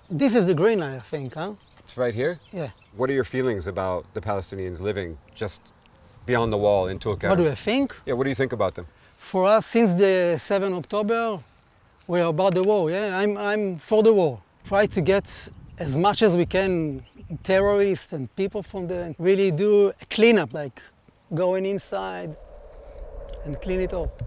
This is the green line, I think, huh? It's right here? Yeah. What are your feelings about the Palestinians living just beyond the wall in Tulkarm? What do I think? Yeah, what do you think about them? For us, since the 7th October, we are about the war, yeah? I'm for the war. Try to get as much as we can terrorists and people from there, really do a cleanup, like going inside and clean it up.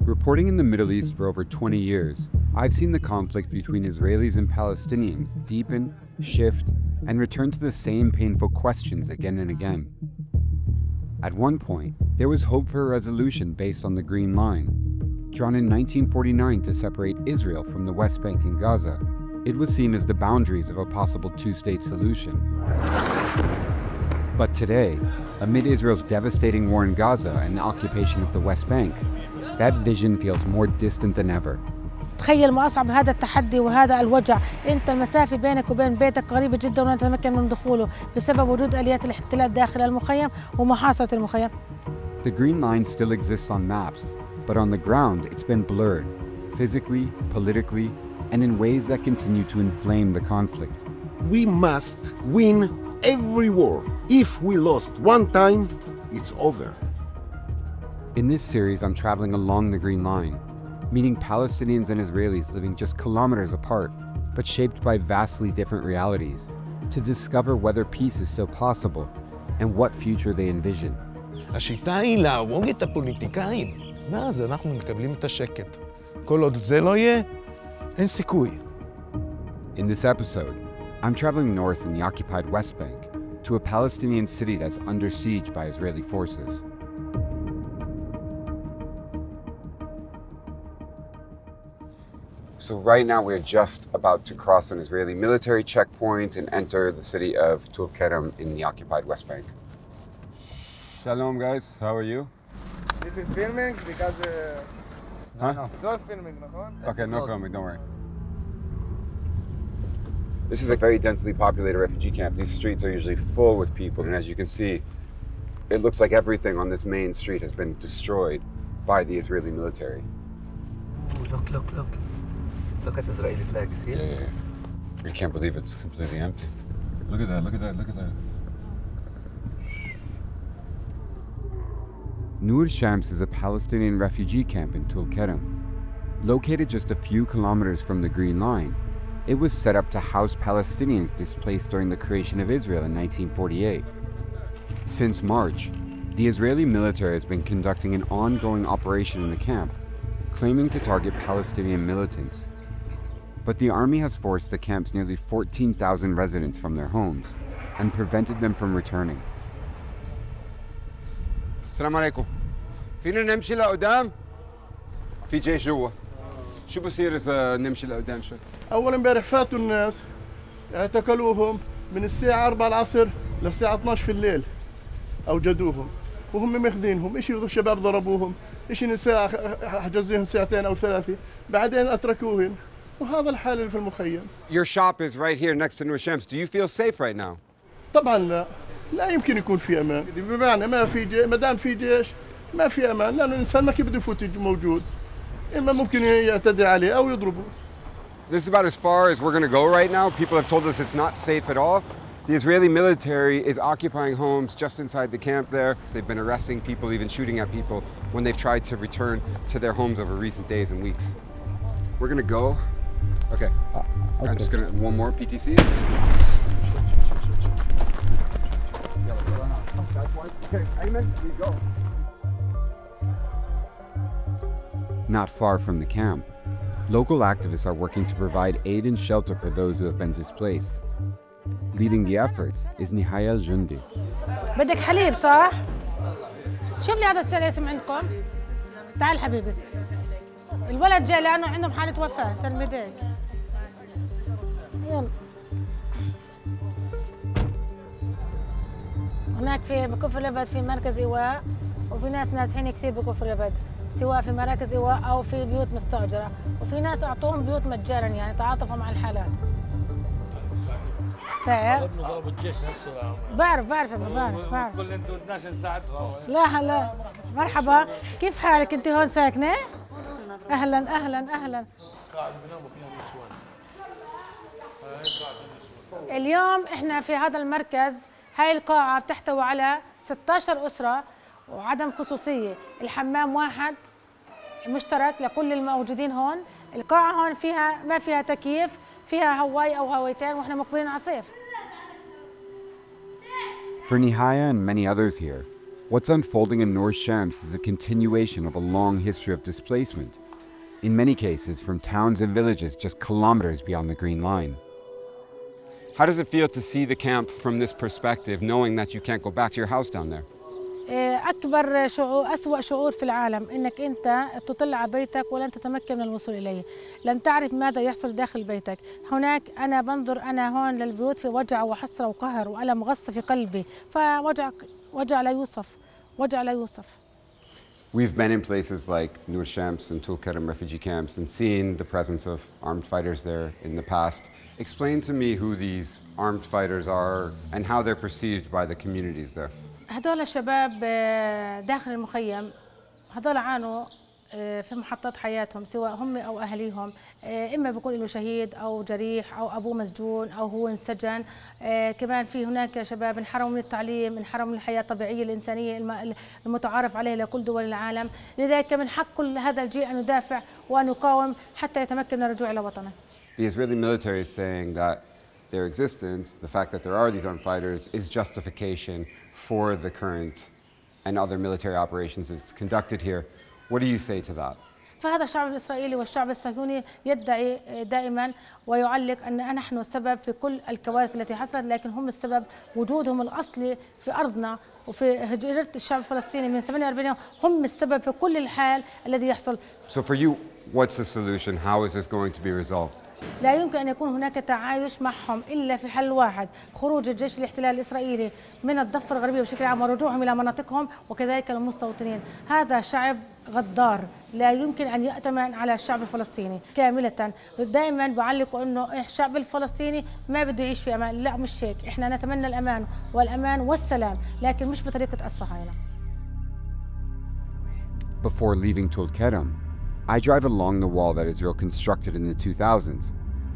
Reporting in the Middle East for over 20 years, I've seen the conflict between Israelis and Palestinians deepen, shift, and return to the same painful questions again and again. At one point, there was hope for a resolution based on the Green Line, drawn in 1949 to separate Israel from the West Bank and Gaza. It was seen as the boundaries of a possible two-state solution. But today, amid Israel's devastating war in Gaza and the occupation of the West Bank, that vision feels more distant than ever. تخيل ما أصعب هذا التحدي وهذا الوجع. أنت المسافة بينك وبين بيتك قريبة جدا ولا تتمكن من دخوله بسبب وجود آليات الاحتلال داخل المخيم ومحاصرة المخيم. The Green Line still exists on maps, but on the ground it's been blurred, physically, politically, and in ways that continue to inflame the conflict. We must win every war. If we lost one time, it's over. In this series, I'm traveling along the Green Line, meeting Palestinians and Israelis living just kilometers apart, but shaped by vastly different realities, to discover whether peace is still possible and what future they envision. השיטה היא להרוג את הפוליטיקאים, ואז אנחנו מקבלים את השקט. כל עוד זה לא יהיה, אין סיכוי. In this episode, I'm traveling north in the occupied West Bank to a Palestinian city that's under siege by Israeli forces. So right now we're just about to cross an Israeli military checkpoint and enter the city of Tulkarm in the occupied West Bank. Shalom guys, how are you? This is filming because... Huh? No, it's not filming, נכון? Okay, no filming, don't worry. This is a very densely populated refugee camp. These streets are usually full with people, and as you can see, it looks like everything on this main street has been destroyed by the Israeli military. Ooh, look, look, look. Look at the Israeli flag, see it? Yeah. I can't believe it's completely empty. Look at that, look at that, look at that. Nur Shams is a Palestinian refugee camp in Tulkarm. Located just a few kilometers from the Green Line, it was set up to house Palestinians displaced during the creation of Israel in 1948. Since March, the Israeli military has been conducting an ongoing operation in the camp, claiming to target Palestinian militants. But the army has forced the camp's nearly 14,000 residents from their homes and prevented them from returning. السلام عليكم. فينا نمشي لقدام؟ في جيش جوا. شو بصير إذا نمشي لقدام شوي؟ أول امبارح فاتوا الناس اعتقلوهم من الساعة 4 العصر للساعة 12 في الليل. أوجدوهم وهم ماخذينهم، إشي شباب ضربوهم، إشي نساء حجزوهم ساعتين أو ثلاثة، بعدين أتركوهم، وهذا الحال اللي في المخيم. Your shop is right here next to Nur Shams. Do you feel safe right now? طبعا لا. لا يمكن يكون في امان، بمعنى ما دام في جيش ما في امان، لانه الانسان ما كيف بده يفوت موجود، اما ممكن يعتدي عليه او يضربه. This is about as far as we're going to go right now. People have told us it's not safe at all. The Israeli military is occupying homes just inside the camp there. They've been arresting people, even shooting at people when they've tried to return to their homes over recent days and weeks. We're going to go. Okay. I'm just going to one more PTC. Not far from the camp, local activists are working to provide aid and shelter for those who have been displaced. Leading the efforts is Nihaya Al-Jundi. بدك حليب صح؟ شوف لي هذا السلاسم عندكم. تعال حبيبي. الولد جاي لأنه عندهم حالة وفاة، سلم ايديك. يلا. هناك بكفر اليبد في مركز إيواء، وفي ناس نازحين كثير بكفر اليبد، سواء في مراكز إيواء أو في بيوت مستأجرة، وفي ناس أعطوهم بيوت مجانا يعني تعاطفوا مع الحالات. تعرف؟ ضربوا الجيش هسه. بعرف كل انتوا بدناش نساعدكم. لا مرحبا، كيف حالك؟ أنت هون ساكنة؟ أهلا. قاعد بناموا فيها النسوان. اليوم احنا في هذا المركز، هاي القاعة بتحتوي على 16 أسرة وعدم خصوصية. الحمام واحد مشترك لكل الموجودين هون. القاعة هون فيها ما فيها تكييف، فيها هواي أو هوايتين، واحنا مقبلين على صيف. For Nihaya and many others here, what's unfolding in North Shams is a continuation of a long history of displacement, in many cases from towns and villages just kilometers beyond the Green Line. How does it feel to see the camp from this perspective, knowing that you can't go back to your house down there? أكبر شعور، أسوأ شعور في العالم إنك أنت تطل على بيتك ولن تتمكن من الوصول إليه، لن تعرف ماذا يحصل داخل بيتك. هناك أنا بنظر أنا هون للبيوت في وجع وحسرة وقهر وألم غص في قلبي، وجع لا يوصف، وجع لا يوصف. We've been in places like Nur Shams and Tulkarm refugee camps and seen the presence of armed fighters there in the past. Explain to me who these armed fighters are and how they're perceived by the communities there. هدول الشباب داخل المخيم، هدول عانوا في محطات حياتهم سواء هم أو أهليهم، إما بيكون له شهيد أو جريح أو أبوه مسجون أو هو انسجن. كمان في هناك شباب انحرموا من التعليم، انحرموا من الحياة الطبيعية الإنسانية المتعارف عليها لكل دول العالم. لذلك من حق كل هذا الجيل أن يدافع وأن يقاوم حتى يتمكن من الرجوع إلى وطنه. The Israeli military is saying that their existence, the fact that there are these armed fighters, is justification for the current and other military operations that's conducted here. What do you say to that? فهذا الشعب الإسرائيلي والشعب الصهيوني يدعي دائما ويعلق أن نحن السبب في كل الكوارث التي حصلت، لكن هم السبب، وجودهم الأصلي في أرضنا وفي هجرة الشعب الفلسطيني من 48 هم السبب في كل الحال الذي يحصل. So for you, what's the solution? How is this going to be resolved? لا يمكن أن يكون هناك تعايش معهم إلا في حل واحد: خروج الجيش الاحتلال الإسرائيلي من الضفة الغربية بشكل عام ورجوعهم إلى مناطقهم، وكذلك المستوطنين. هذا شعب غدار لا يمكن أن يأتمن على الشعب الفلسطيني كاملة. دائما بعلقوا أنه الشعب الفلسطيني ما بده يعيش في أمان. لا، مش هيك. إحنا نتمنى الأمان والسلام، لكن مش بطريقة الصهاينة. Before leaving Tulkarm, I drive along the wall that Israel constructed in the 2000s,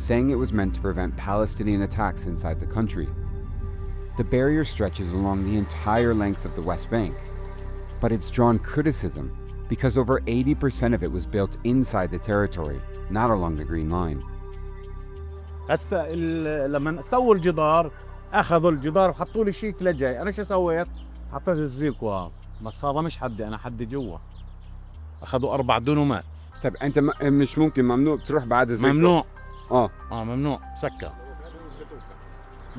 saying it was meant to prevent Palestinian attacks inside the country. The barrier stretches along the entire length of the West Bank, but it's drawn criticism because over 80% of it was built inside the territory, not along the Green Line. هسا لما سووا الجدار اخذوا الجدار وحطوا لي شيك لجاي، انا شو سويت؟ حطيت الزيكو، بس هذا مش حدي، انا حدي جوا. اخذوا 4 دونومات. طيب انت مش ممكن، ممنوع تروح بعد الزيكو؟ ممنوع. ممنوع. سكر.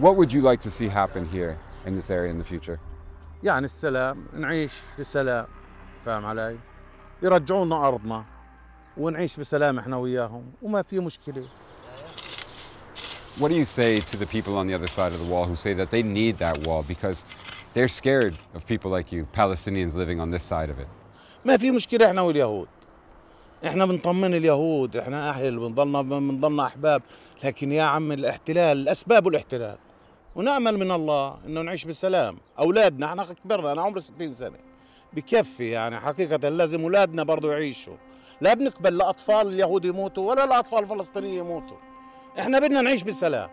What would you like to see happen here in this area in the future? يعني السلام، نعيش في سلام، فاهم علي؟ يرجعونا ارضنا ونعيش بسلام احنا وياهم وما في مشكله. What do you say to the people on the other side of the wall who say that they need that wall because they're scared of people like you, Palestinians living on this side of it? ما في مشكله احنا واليهود. احنا بنطمن اليهود، احنا اهل، بنضلنا احباب، لكن يا عم الاحتلال، الاسباب الاحتلال، ونامل من الله انه نعيش بسلام. اولادنا احنا كبرنا، انا عمري 60 سنه، بكفي يعني حقيقه لازم اولادنا برضه يعيشوا. لا بنقبل لا اطفال اليهود يموتوا ولا الاطفال الفلسطينيين يموتوا. احنا بدنا نعيش بسلام.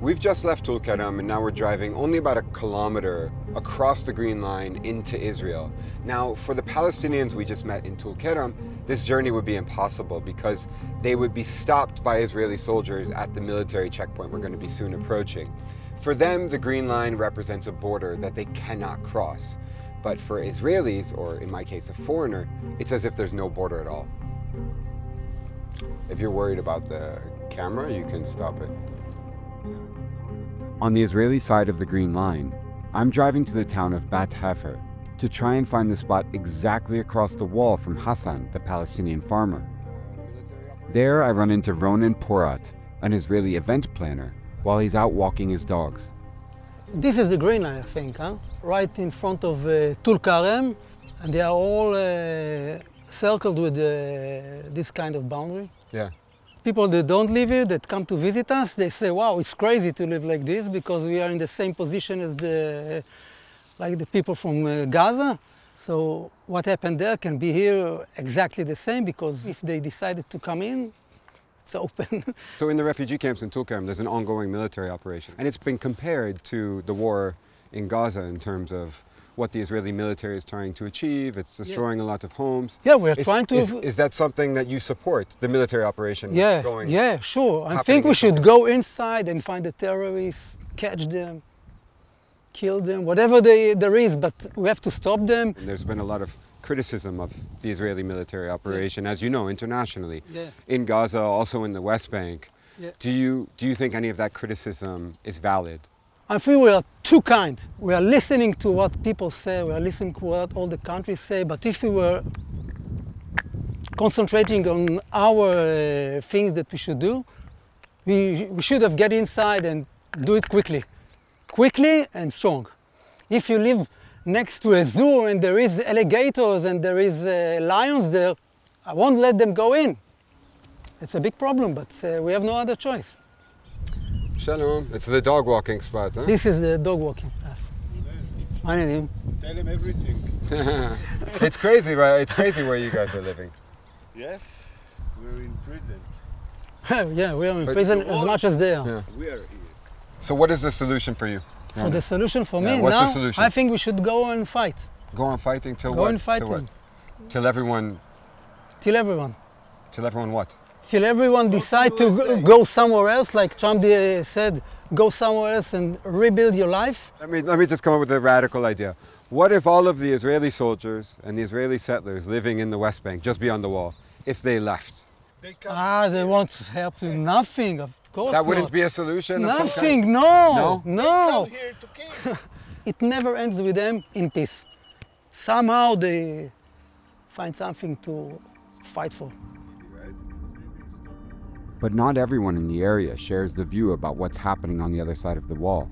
We've just left Tulkarm and now we're driving only about a kilometer across the Green Line into Israel. Now, for the Palestinians we just met in Tulkarm, this journey would be impossible because they would be stopped by Israeli soldiers at the military checkpoint we're going to be soon approaching. For them, the Green Line represents a border that they cannot cross. But for Israelis, or in my case, a foreigner, it's as if there's no border at all. If you're worried about the camera, you can stop it. On the Israeli side of the Green Line, I'm driving to the town of Bat Hefer to try and find the spot exactly across the wall from Hassan, the Palestinian farmer. There I run into Ronan Porat, an Israeli event planner, while he's out walking his dogs. This is the Green Line, I think, right in front of Tulkarm, and they are all circled with this kind of boundary. Yeah. People that don't live here, that come to visit us, they say, wow, it's crazy to live like this because we are in the same position as the people from Gaza. So what happened there can be here exactly the same, because if they decided to come in, it's open. So in the refugee camps in Tulkarm, there's an ongoing military operation. And it's been compared to the war in Gaza in terms of what the Israeli military is trying to achieve. It's destroying a lot of homes. Yeah, we're trying to... Is that something that you support, the military operation going? Yeah, sure. I think we should go inside and find the terrorists, catch them, kill them, whatever there is, but we have to stop them. And there's been a lot of criticism of the Israeli military operation, as you know, internationally, in Gaza, also in the West Bank. Do you think any of that criticism is valid? I feel we are too kind. We are listening to what people say, we are listening to what all the countries say, but if we were concentrating on our things that we should do, we should have get inside and do it quickly. Quickly and strong. If you live next to a zoo and there is alligators and there is lions there, I won't let them go in. It's a big problem, but we have no other choice. Shalom. It's the dog walking spot, huh? This is the dog walking path. My name. Tell him everything. It's crazy, right? It's crazy where you guys are living. Yes, we're in prison. Yeah, we are in prison as much as they are. Yeah. We are here. So what is the solution for you? For the solution for me what's now, the solution? I think we should go and fight. Go on fighting till go what? On fighting. Till what? Till everyone... Till everyone. Till everyone what? Till everyone decide to go somewhere else, like Trump said, go somewhere else and rebuild your life. Let me just come up with a radical idea. What if all of the Israeli soldiers and the Israeli settlers living in the West Bank, just beyond the wall, if they left? They won't help you. Nothing, of course That wouldn't not. be a solution? Nothing, no. They come here to kill. It never ends with them in peace. Somehow they find something to fight for. But not everyone in the area shares the view about what's happening on the other side of the wall.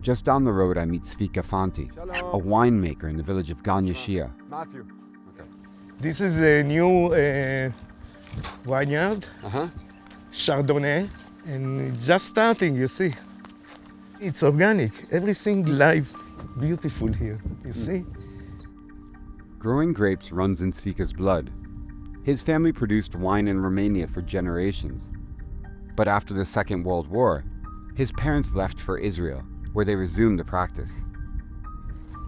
Just down the road, I meet Tzvika Fanti, a winemaker in the village of Gan Yeshia. Matthew. Okay. This is a new vineyard, Chardonnay, and it's just starting, you see. It's organic, everything live, beautiful here, you see. Growing grapes runs in Tzvika's blood. His family produced wine in Romania for generations. But after the Second World War, his parents left for Israel, where they resumed the practice.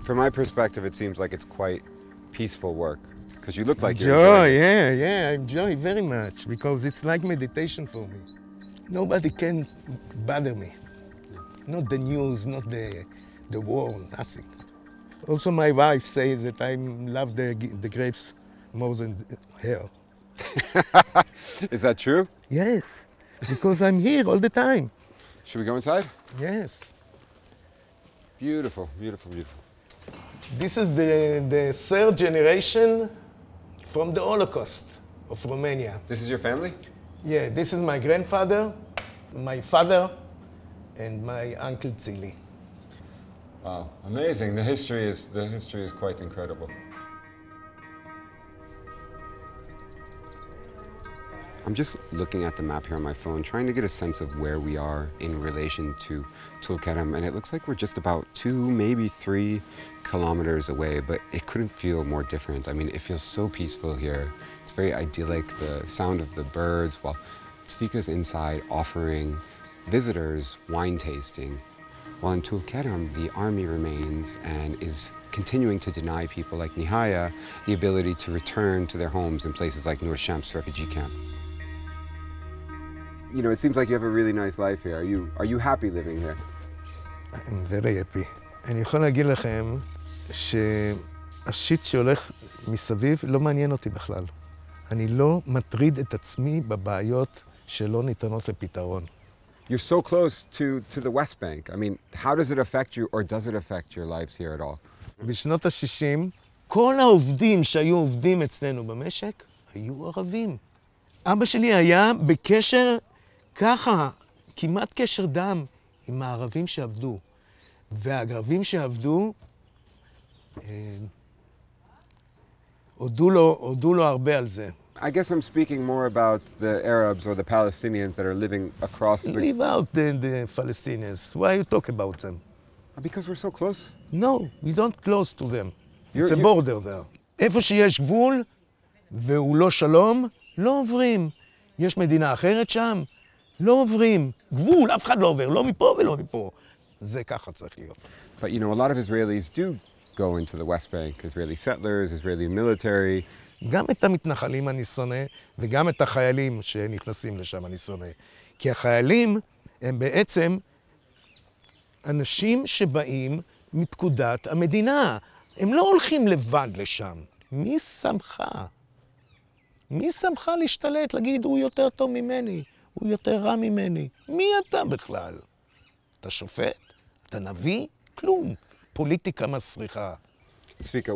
From my perspective, it seems like it's quite peaceful work, because you look like you're enjoying it. Yeah, I enjoy very much, because it's like meditation for me. Nobody can bother me. Not the news, not the war, nothing. Also, my wife says that I love the grapes more than her. Is that true? Yes, because I'm here all the time. Should we go inside? Yes. Beautiful, beautiful, beautiful. This is the third generation from the Holocaust of Romania. This is your family? Yeah, this is my grandfather, my father, and my uncle Tzili. Wow, amazing. The history is quite incredible. I'm just looking at the map here on my phone, trying to get a sense of where we are in relation to Tulkarm, and it looks like we're just about 2, maybe 3 kilometers away, but it couldn't feel more different. I mean, it feels so peaceful here. It's very idyllic, the sound of the birds, while Tzvika's inside offering visitors wine tasting. While in Tulkarm, the army remains and is continuing to deny people like Nihaya the ability to return to their homes in places like Nur Shams refugee camp. You know, it seems like you have a really nice life here. Are you happy living here? I'm very happy. אני יכול להגיד לכם שהשיט שהולך מסביב לא מעניין אותי בכלל. אני לא מטריד את עצמי בבעיות שלא ניתנות לפתרון. You're so close to the West Bank. I mean, how does it affect you, or does it affect your lives here at all? בשנות ה-60, כל העובדים שהיו עובדים אצלנו במשק היו ערבים. אבא שלי היה בקשר ככה, כמעט קשר דם, עם הערבים שעבדו. והערבים שעבדו, הודו לו הרבה על זה. I guess I'm speaking more about the Arabs or the Palestinians that are living across the... Leave out the Palestinians. Why you talk about them? Because we're so close. No, we don't close to them. It's a border there. איפה שיש גבול והוא לא שלום, לא עוברים. יש מדינה אחרת שם, לא עוברים. גבול, אף אחד לא עובר, לא מפה ולא מפה. זה ככה צריך להיות. But you know, a lot of Israelis do go into the West Bank, Israeli settlers, Israeli military. גם את המתנחלים אני שונא, וגם את החיילים שנכנסים לשם אני שונא. כי החיילים הם בעצם אנשים שבאים מפקודת המדינה. הם לא הולכים לבד לשם. מי שמך? מי שמך להשתלט, להגיד, הוא יותר טוב ממני, הוא יותר רע ממני? מי אתה בכלל? אתה שופט? אתה נביא? כלום. פוליטיקה מסריחה. Zvika,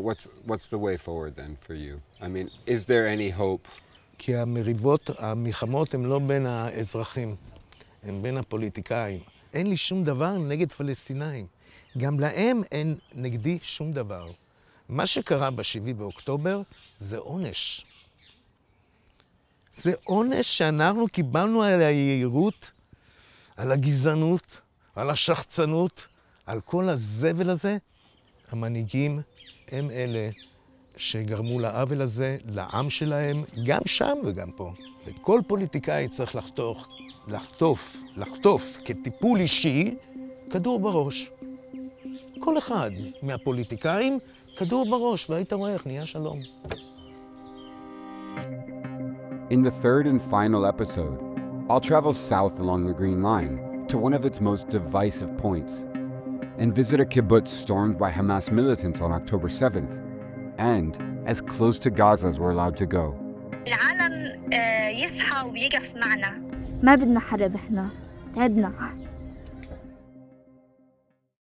what's the way forward then for you? I mean, is there any hope? כי המלחמות הן לא בין האזרחים, הן בין הפוליטיקאים. אין לי שום דבר נגד פלסטינאים. גם להם אין נגדי שום דבר. מה שקרה ב7 באוקטובר זה עונש. זה עונש שאנחנו קיבלנו על היהירות, על הגזענות, על השחצנות, על כל הזבל הזה. המנהיגים הם אלה שגרמו לעוול הזה, לעם שלהם, גם שם וגם פה. וכל פוליטיקאי צריך לחטוף כטיפול אישי, כדור בראש. כל אחד מהפוליטיקאים, כדור בראש, והיית רואה איך נהיה שלום. In the third and final episode, I'll travel south along the Green Line to one of its most divisive points and visit a kibbutz stormed by Hamas militants on October 7th, and as close to Gaza as we're allowed to go. العالم يصحى ويقف معنا. ما بدنا حرب احنا، تعبنا.